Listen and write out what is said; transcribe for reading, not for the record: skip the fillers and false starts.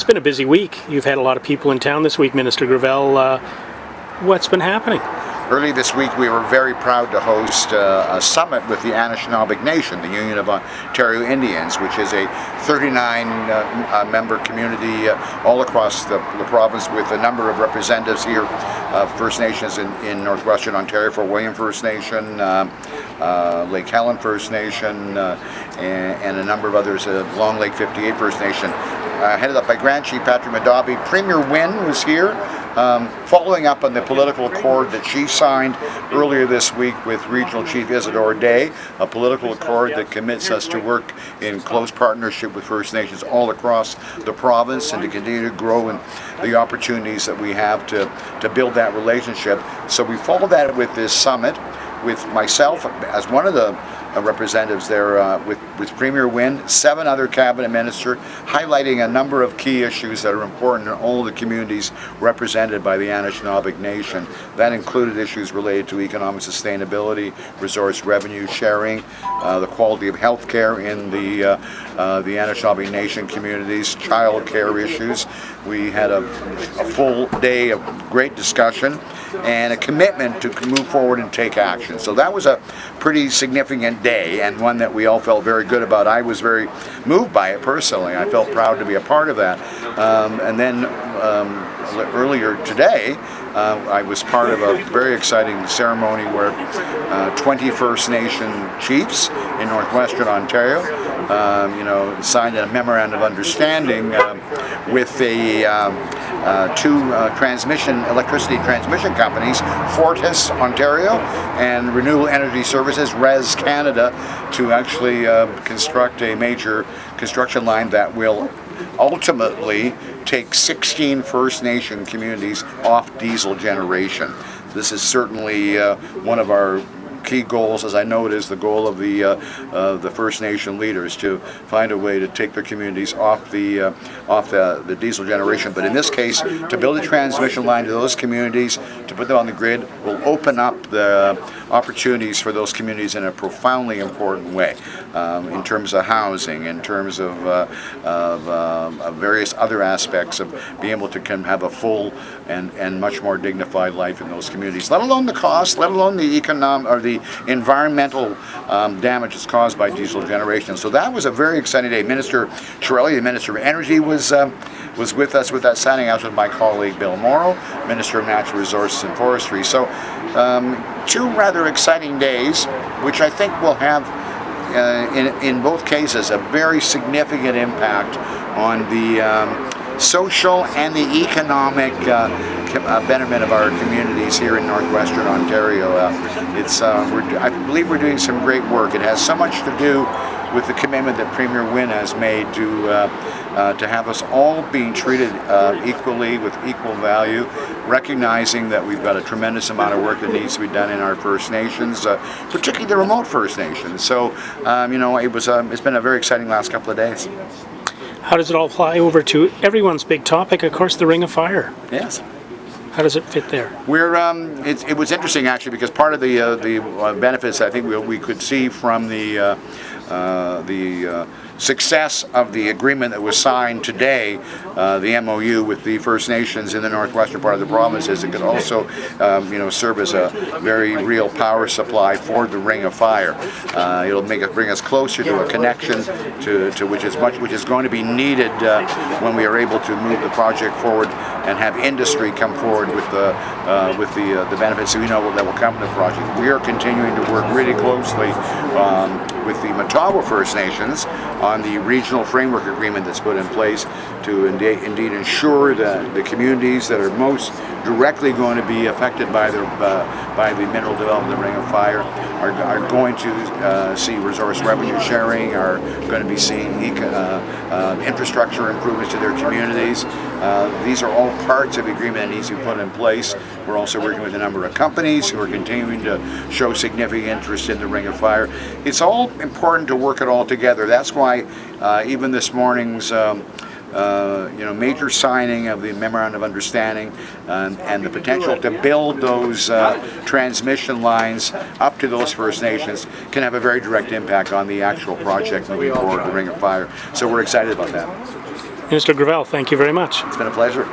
been a busy week. You've had a lot of people in town this week, Minister Gravelle. What's been happening? Early this week, we were very proud to host a summit with the Anishinabek Nation, the Union of Ontario Indians, which is a 39-member community all across the province, with a number of representatives here of First Nations in northwestern Ontario, Fort William First Nation, Lake Helen First Nation, and a number of others, Long Lake 58 First Nation, headed up by Grand Chief Patrick Madabi. Premier Wynne was here, following up on the political accord that she signed earlier this week with Regional Chief Isidore Day, a political accord that commits us to work in close partnership with First Nations all across the province and to continue to grow in the opportunities that we have to build that relationship. So we followed that with this summit, with myself as one of the representatives there, with Premier Wynne, 7 other cabinet ministers, highlighting a number of key issues that are important in all the communities represented by the Anishinabek Nation. That included issues related to economic sustainability, resource revenue sharing, the quality of health care in the Anishinabek Nation communities, child care issues. We had a full day of great discussion and a commitment to move forward and take action. So that was a pretty significant day, and one that we all felt very good about. I was very moved by it personally. I felt proud to be a part of that. And then earlier today, I was part of a very exciting ceremony where 20 First Nation chiefs in northwestern Ontario signed a Memorandum of Understanding with the 2 electricity transmission companies, Fortis Ontario and Renewable Energy Services, RES Canada, to actually construct a major construction line that will ultimately take 16 First Nation communities off diesel generation. This is certainly one of our key goals, as I know it is the goal of the First Nation leaders, to find a way to take their communities off the diesel generation. But in this case, to build a transmission line to those communities, to put them on the grid, will open up the opportunities for those communities in a profoundly important way, in terms of housing, in terms of various other aspects of being able to have a full and much more dignified life in those communities. Let alone the cost, let alone the economic or the environmental damages caused by diesel generation. So that was a very exciting day. Minister Shirelli, the Minister of Energy, was with us with that signing. I was with my colleague Bill Morrow, Minister of Natural Resources and Forestry. So 2 rather exciting days, which I think will have in both cases a very significant impact on the social and the economic betterment of our communities here in northwestern Ontario. I believe we're doing some great work. It has so much to do with the commitment that Premier Wynne has made to have us all being treated equally, with equal value, recognizing that we've got a tremendous amount of work that needs to be done in our First Nations, particularly the remote First Nations. So, it's been a very exciting last couple of days. How does it all fly over to everyone's big topic, of course, the Ring of Fire? Yes. How does it fit there? It was interesting, actually, because part of the benefits I think we could see from the success of the agreement that was signed today, the MOU with the First Nations in the northwestern part of the province, is it could also serve as a very real power supply for the Ring of Fire. It'll bring us closer to a connection to which is going to be needed when we are able to move the project forward and have industry come forward with the benefits that we know that will come from the project. We are continuing to work really closely with the Matawa First Nations on the regional framework agreement that's put in place to indeed ensure that the communities that are most directly going to be affected by the mineral development of the Ring of Fire are going to see resource revenue sharing, are going to be seeing infrastructure improvements to their communities. These are all parts of the agreement that needs to be put in place. We're also working with a number of companies who are continuing to show significant interest in the Ring of Fire. It's all important to work it all together. That's why even this morning's major signing of the Memorandum of Understanding and the potential to build those transmission lines up to those First Nations can have a very direct impact on the actual project moving forward, the Ring of Fire. So we're excited about that. Minister Gravelle, thank you very much. It's been a pleasure.